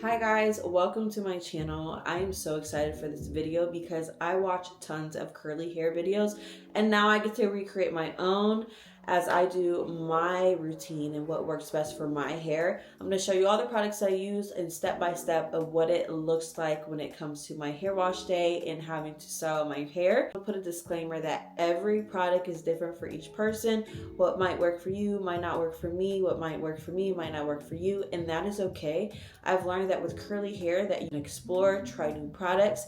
Hi guys, welcome to my channel. I am so excited for this video because I watch tons of curly hair videos and now I get to recreate my own as I do my routine and what works best for my hair. I'm going to show you all the products I use and step by step of what it looks like when it comes to my hair wash day and having to style my hair. I'll put a disclaimer that every product is different for each person. What might work for you might not work for me. What might work for me might not work for you, and that is okay. I've learned that with curly hair that you can explore, try new products,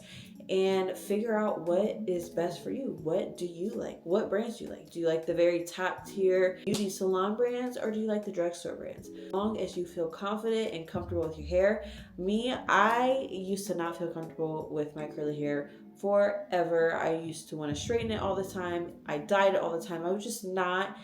and figure out what is best for you. What do you like? What brands do you like? Do you like the very top tier beauty salon brands or do you like the drugstore brands? As long as you feel confident and comfortable with your hair. I used to not feel comfortable with my curly hair forever. I used to want to straighten it all the time. I dyed it all the time. I was just not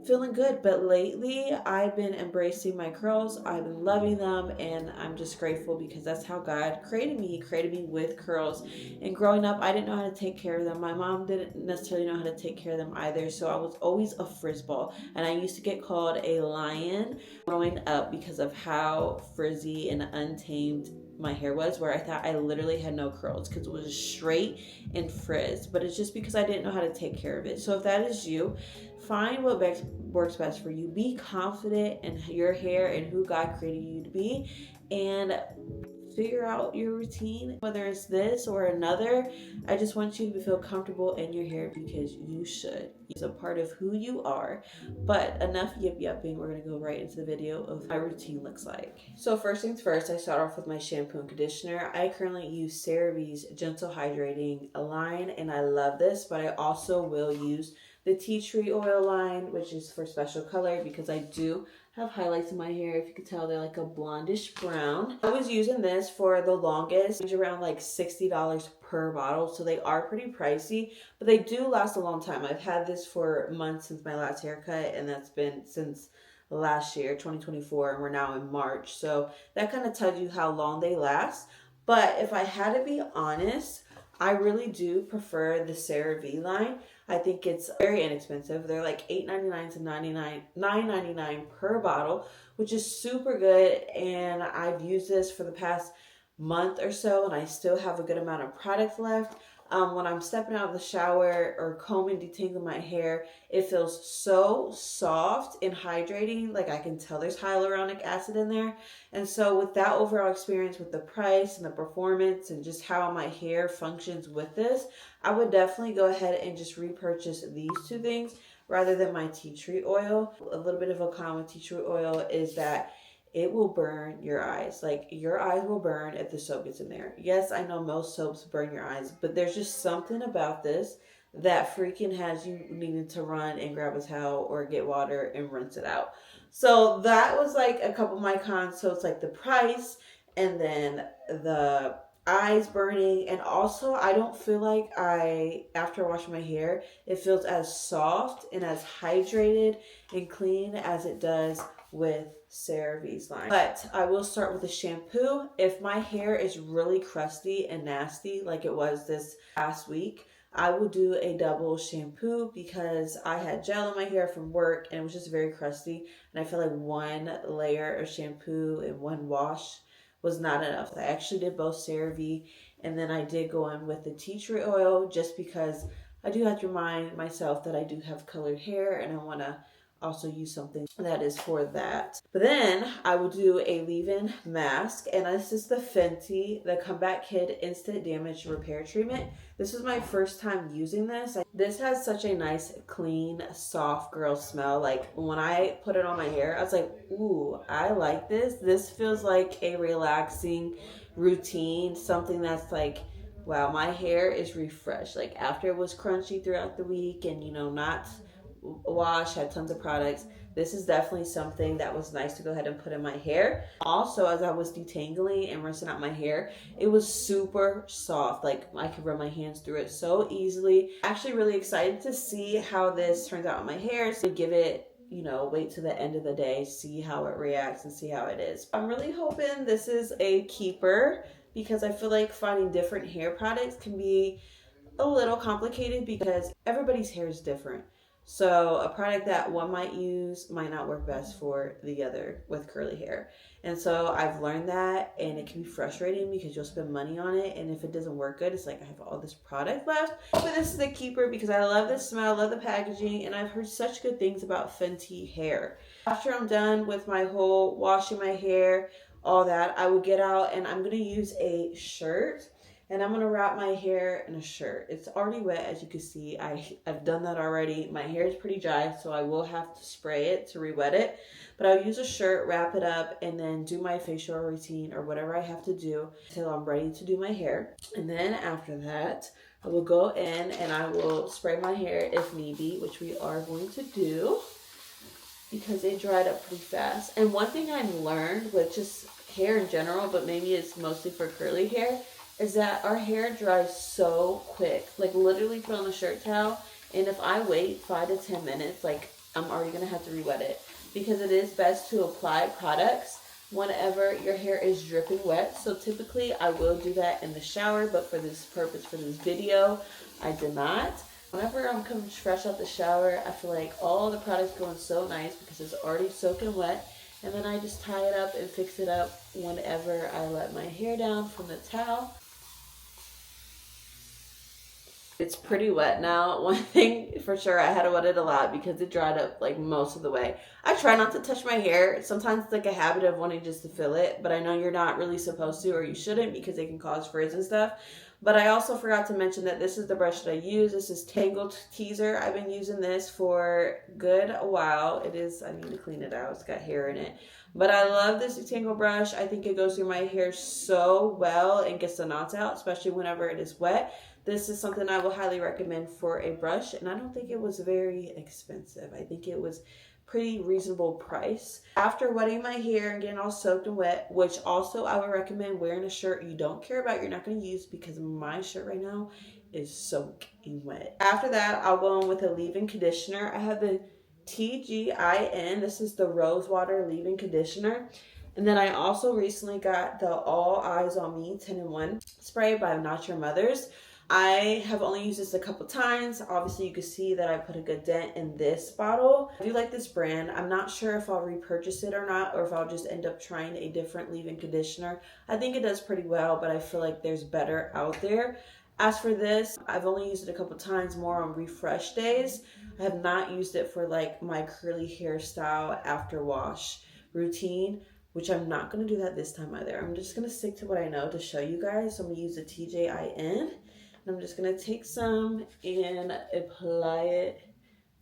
feeling good, but lately I've been embracing my curls. I've been loving them, and I'm just grateful because that's how God created me. He created me with curls, and growing up I didn't know how to take care of them. My mom didn't necessarily know how to take care of them either, so I was always a frizzball, and I used to get called a lion growing up because of how frizzy and untamed my hair was, where I thought I literally had no curls because it was straight and frizzed. But it's just because I didn't know how to take care of it. So if that is you, find what works best for you. Be confident in your hair and who God created you to be, and figure out your routine, whether it's this or another. I just want you to feel comfortable in your hair because you should. It's a part of who you are. But enough yip yapping, we're gonna go right into the video of what my routine looks like. So first things first, I start off with my shampoo and conditioner. I currently use CeraVe's Gentle Hydrating line, and I love this, but I also will use the tea tree oil line, which is for special color because I do have highlights in my hair. If you could tell, they're like a blondish brown. I was using this for the longest, around like $60 per bottle, so they are pretty pricey, but they do last a long time. I've had this for months since my last haircut, and that's been since last year, 2024, and we're now in March, so that kind of tells you how long they last. But if I had to be honest, I really do prefer the CeraVe line. I think it's very inexpensive. They're like $8.99 to $9.99 per bottle, which is super good. And I've used this for the past month or so, and I still have a good amount of product left. When I'm stepping out of the shower or combing, detangling my hair, it feels so soft and hydrating. Like I can tell there's hyaluronic acid in there. And so with that overall experience with the price and the performance and just how my hair functions with this, I would definitely go ahead and just repurchase these two things rather than my tea tree oil. A little bit of a con with tea tree oil is that it will burn your eyes. Like, your eyes will burn if the soap gets in there. Yes, I know most soaps burn your eyes, but there's just something about this that freaking has you needing to run and grab a towel or get water and rinse it out. So that was like a couple of my cons. So it's like the price and then the eyes burning, and also I don't feel like after washing my hair, it feels as soft and as hydrated and clean as it does with CeraVe's line. But I will start with the shampoo. If my hair is really crusty and nasty like it was this past week, I will do a double shampoo because I had gel in my hair from work and it was just very crusty, and I feel like one layer of shampoo and one wash was not enough. I actually did both CeraVe, and then I did go in with the tea tree oil just because I do have to remind myself that I do have colored hair and I want to also use something that is for that. But then I will do a leave-in mask, and this is the Fenty, the Comeback Kid Instant Damage Repair Treatment. This was my first time using this. This has such a nice, clean, soft girl smell. Like, when I put it on my hair, I was like, ooh, I like this. This feels like a relaxing routine, something that's like, wow, my hair is refreshed. Like, after it was crunchy throughout the week and, you know, not wash, had tons of products, this is definitely something that was nice to go ahead and put in my hair. Also, as I was detangling and rinsing out my hair, it was super soft. Like, I could run my hands through it so easily. Actually really excited to see how this turns out on my hair, so give it, you know, wait to the end of the day, see how it reacts and see how it is. I'm really hoping this is a keeper because I feel like finding different hair products can be a little complicated because everybody's hair is different. So a product that one might use might not work best for the other with curly hair. And so I've learned that, and it can be frustrating because you'll spend money on it, and if it doesn't work good, it's like I have all this product left. But this is the keeper because I love the smell, love the packaging, and I've heard such good things about Fenty hair. After I'm done with my whole washing my hair, all that, I will get out and I'm gonna use a shirt. And I'm gonna wrap my hair in a shirt. It's already wet, as you can see. I've done that already. My hair is pretty dry, so I will have to spray it to re-wet it. But I'll use a shirt, wrap it up, and then do my facial routine or whatever I have to do until I'm ready to do my hair. And then after that, I will go in and I will spray my hair if need be, which we are going to do because it dried up pretty fast. And one thing I've learned with just hair in general, but maybe it's mostly for curly hair, is that our hair dries so quick. Like literally put on a shirt towel, and if I wait 5 to 10 minutes, like I'm already gonna have to re-wet it, because it is best to apply products whenever your hair is dripping wet. So typically I will do that in the shower, but for this purpose, for this video, I did not. Whenever I'm coming fresh out the shower, I feel like all the products go in so nice because it's already soaking wet. And then I just tie it up and fix it up whenever I let my hair down from the towel. It's pretty wet now. One thing for sure, I had to wet it a lot because it dried up like most of the way. I try not to touch my hair. Sometimes it's like a habit of wanting just to feel it, but I know you're not really supposed to, or you shouldn't, because it can cause frizz and stuff. But I also forgot to mention that this is the brush that I use. This is Tangled Teaser. I've been using this for good a while. I need to clean it out. It's got hair in it. But I love this Tangle brush. I think it goes through my hair so well and gets the knots out, especially whenever it is wet. This is something I will highly recommend for a brush, and I don't think it was very expensive. I think it was pretty reasonable price. After wetting my hair and getting all soaked and wet, which also I would recommend wearing a shirt you don't care about, you're not going to use, because my shirt right now is soaking wet. After that, I'll go in with a leave-in conditioner. I have the TGIN. This is the Rose Water leave-in conditioner. And then I also recently got the All Eyes on Me 10-in-1 spray by Not Your Mother's. I have only used this a couple times. Obviously, you can see that I put a good dent in this bottle. I do like this brand. I'm not sure if I'll repurchase it or not, or if I'll just end up trying a different leave-in conditioner. I think it does pretty well, but I feel like there's better out there. As for this, I've only used it a couple times, more on refresh days. I have not used it for like my curly hairstyle after wash routine, which I'm not going to do that this time either. I'm just going to stick to what I know to show you guys. So I'm going to use the TGIN. I'm just going to take some and apply it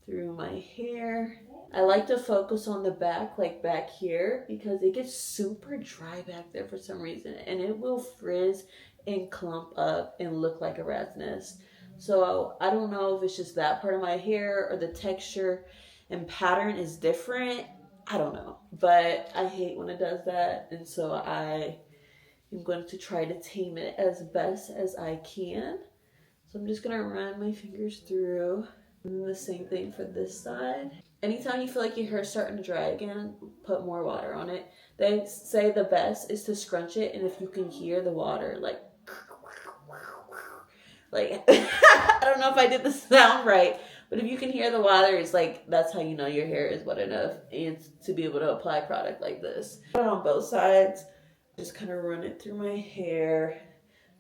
through my hair. I like to focus on the back, like back here, because it gets super dry back there for some reason, and it will frizz and clump up and look like a rat's nest. So I don't know if it's just that part of my hair or the texture and pattern is different. I don't know, but I hate when it does that, and so I am going to try to tame it as best as I can. So I'm just going to run my fingers through, and the same thing for this side. Anytime you feel like your hair is starting to dry again, put more water on it. They say the best is to scrunch it, and if you can hear the water, like I don't know if I did the sound right, but if you can hear the water, it's like, that's how you know your hair is wet enough and to be able to apply product like this. Put it on both sides, just kind of run it through my hair.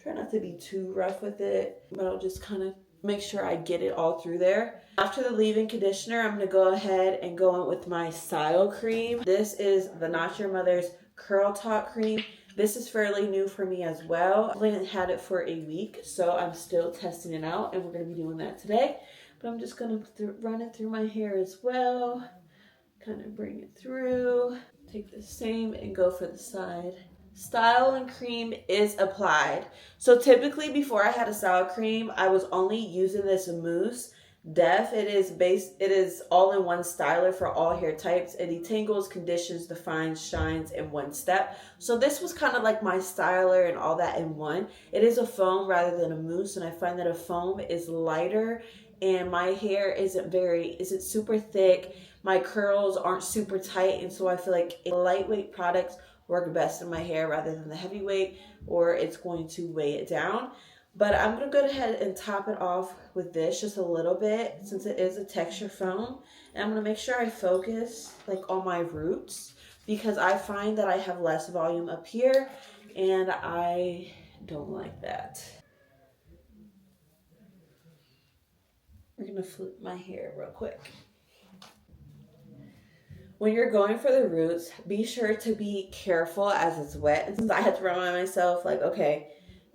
Try not to be too rough with it, but I'll just kind of make sure I get it all through there. After the leave-in conditioner, I'm going to go ahead and go in with my Style Cream. This is the Not Your Mother's Curl Talk Cream. This is fairly new for me as well. I've only had it for a week, so I'm still testing it out, and we're going to be doing that today. But I'm just going to run it through my hair as well. Kind of bring it through. Take the same and go for the side. Style and cream is applied. So typically before I had a style cream, I was only using this Mousse Def. It is all-in-one styler for all hair types. It detangles, conditions, defines, shines in one step. So this was kind of like my styler and all that in one. It is a foam rather than a mousse, and I find that a foam is lighter and my hair isn't super thick. My curls aren't super tight, and so I feel like lightweight products work best in my hair rather than the heavyweight, or it's going to weigh it down. But I'm going to go ahead and top it off with this just a little bit since it is a texture foam. And I'm going to make sure I focus like on my roots because I find that I have less volume up here and I don't like that. We're going to flip my hair real quick. When you're going for the roots, be sure to be careful as it's wet. And since I had to remind myself, like, okay,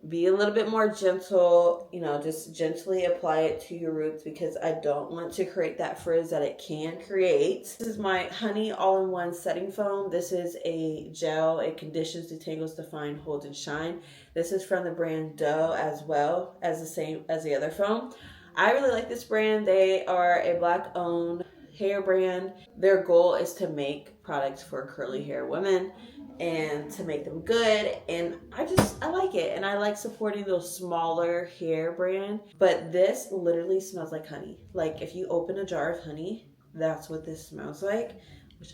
be a little bit more gentle, you know, just gently apply it to your roots because I don't want to create that frizz that it can create. This is my Honey All-in-One Setting Foam. This is a gel. It conditions, detangles, define, holds, and shine. This is from the brand Doux as well as the same as the other foam. I really like this brand. They are a Black-owned hair brand. Their goal is to make products for curly hair women and to make them good, and I like it, and I like supporting those smaller hair brand. But this literally smells like honey. Like if you open a jar of honey, that's what this smells like, which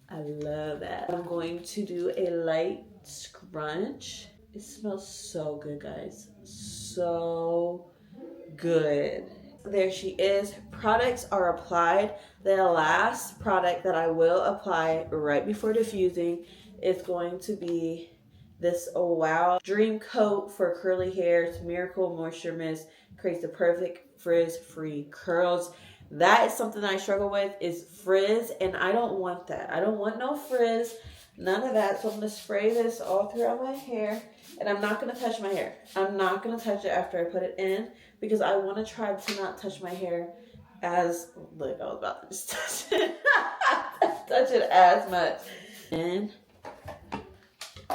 I love that. I'm going to do a light scrunch. It smells so good, guys, so good. There she is. Products are applied. The last product that I will apply right before diffusing is going to be this Wow Dream Coat for curly hair. It's Miracle Moisture Mist. Creates the perfect frizz-free curls. That is something I struggle with, is frizz, and I don't want that. I don't want no frizz, none of that. So I'm going to spray this all throughout my hair, and I'm not going to touch my hair. I'm not going to touch it after I put it in because I want to try to not touch my hair as, look, I was about to just touch it. Touch it as much. And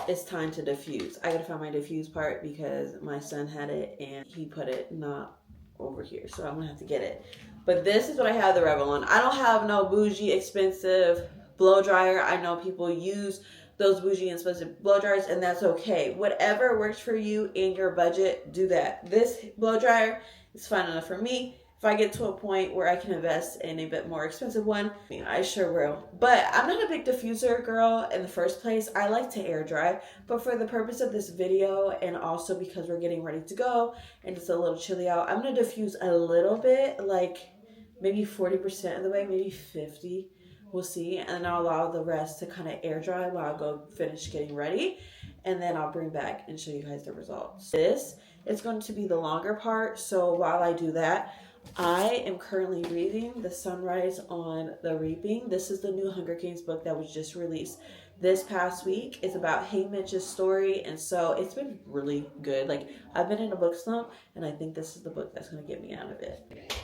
it's time to diffuse. I gotta find my diffuse part because my son had it and he put it not over here. So I'm gonna have to get it. But this is what I have the Revlon. I don't have no bougie expensive blow dryer. I know people use those bougie expensive blow dryers, and that's okay. Whatever works for you in your budget, do that. This blow dryer is fine enough for me. If I get to a point where I can invest in a bit more expensive one, I sure will. But I'm not a big diffuser girl in the first place. I like to air dry, but for the purpose of this video and also because we're getting ready to go and it's a little chilly out, I'm gonna diffuse a little bit, like maybe 40% of the way, maybe 50. We'll see, and then I'll allow the rest to kind of air dry while I go finish getting ready, and then I'll bring back and show you guys the results. This is going to be the longer part, so while I do that, I am currently reading The Sunrise on the Reaping. This is the new Hunger Games book that was just released this past week. It's about Haymitch's story, and so it's been really good. Like, I've been in a book slump, and I think this is the book that's going to get me out of it.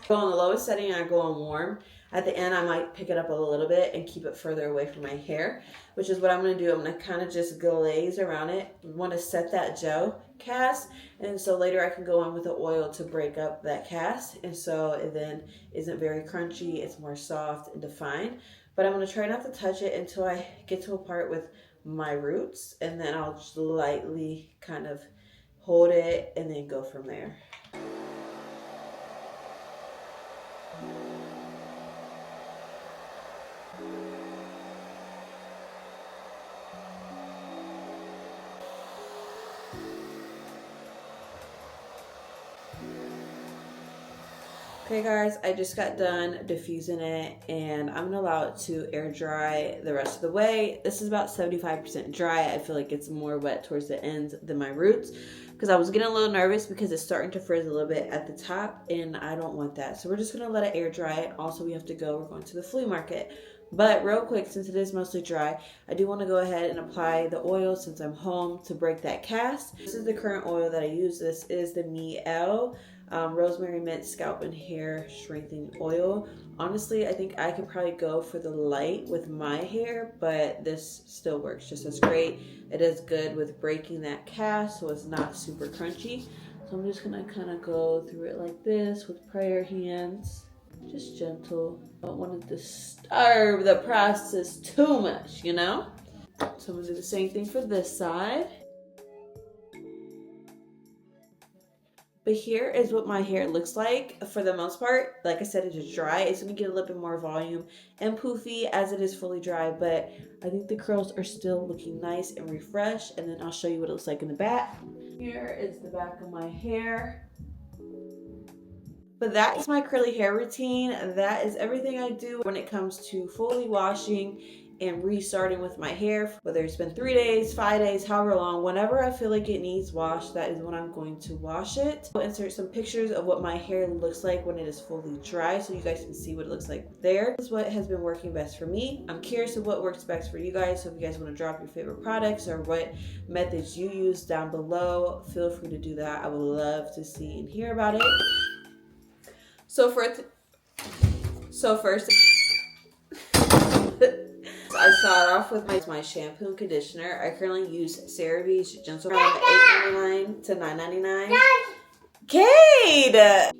Go on the lowest setting, and I go on warm. At the end, I might pick it up a little bit and keep it further away from my hair, which is what I'm going to do. I'm going to kind of just glaze around it. I want to set that gel cast, and so later I can go on with the oil to break up that cast, and so it then isn't very crunchy. It's more soft and defined, but I'm going to try not to touch it until I get to a part with my roots, and then I'll just lightly kind of hold it and then go from there. Okay guys, I just got done diffusing it, and I'm gonna allow it to air dry the rest of the way. This is about 75% dry. I feel like it's more wet towards the ends than my roots because I was getting a little nervous because it's starting to frizz a little bit at the top, and I don't want that. So we're just gonna let it air dry. Also, we have to go, we're going to the flea market. But real quick, since it is mostly dry, I do want to go ahead and apply the oil since I'm home to break that cast. This is the current oil that I use. This is the Mielle Rosemary Mint Scalp and Hair Strengthening Oil. Honestly, I think I could probably go for the light with my hair, but this still works just as great. It is good with breaking that cast, so it's not super crunchy. So I'm just going to kind of go through it like this with prayer hands. Just gentle. Don't want to disturb the process too much, you know? So I'm going to do the same thing for this side. But here is what my hair looks like for the most part. Like I said, it is dry. It's going to get a little bit more volume and poofy as it is fully dry. But I think the curls are still looking nice and refreshed. And then I'll show you what it looks like in the back. Here is the back of my hair. But that is my curly hair routine. That is everything I do when it comes to fully washing and restarting with my hair. Whether it's been 3 days, 5 days, however long, whenever I feel like it needs washed, that is when I'm going to wash it. I'll insert some pictures of what my hair looks like when it is fully dry so you guys can see what it looks like there. This is what has been working best for me. I'm curious of what works best for you guys, so if you guys want to drop your favorite products or what methods you use down below, feel free to do that. I would love to see and hear about it. So first, I start off with my shampoo and conditioner. I currently use CeraVe's Gentle from $8.99 to $9.99. Kate!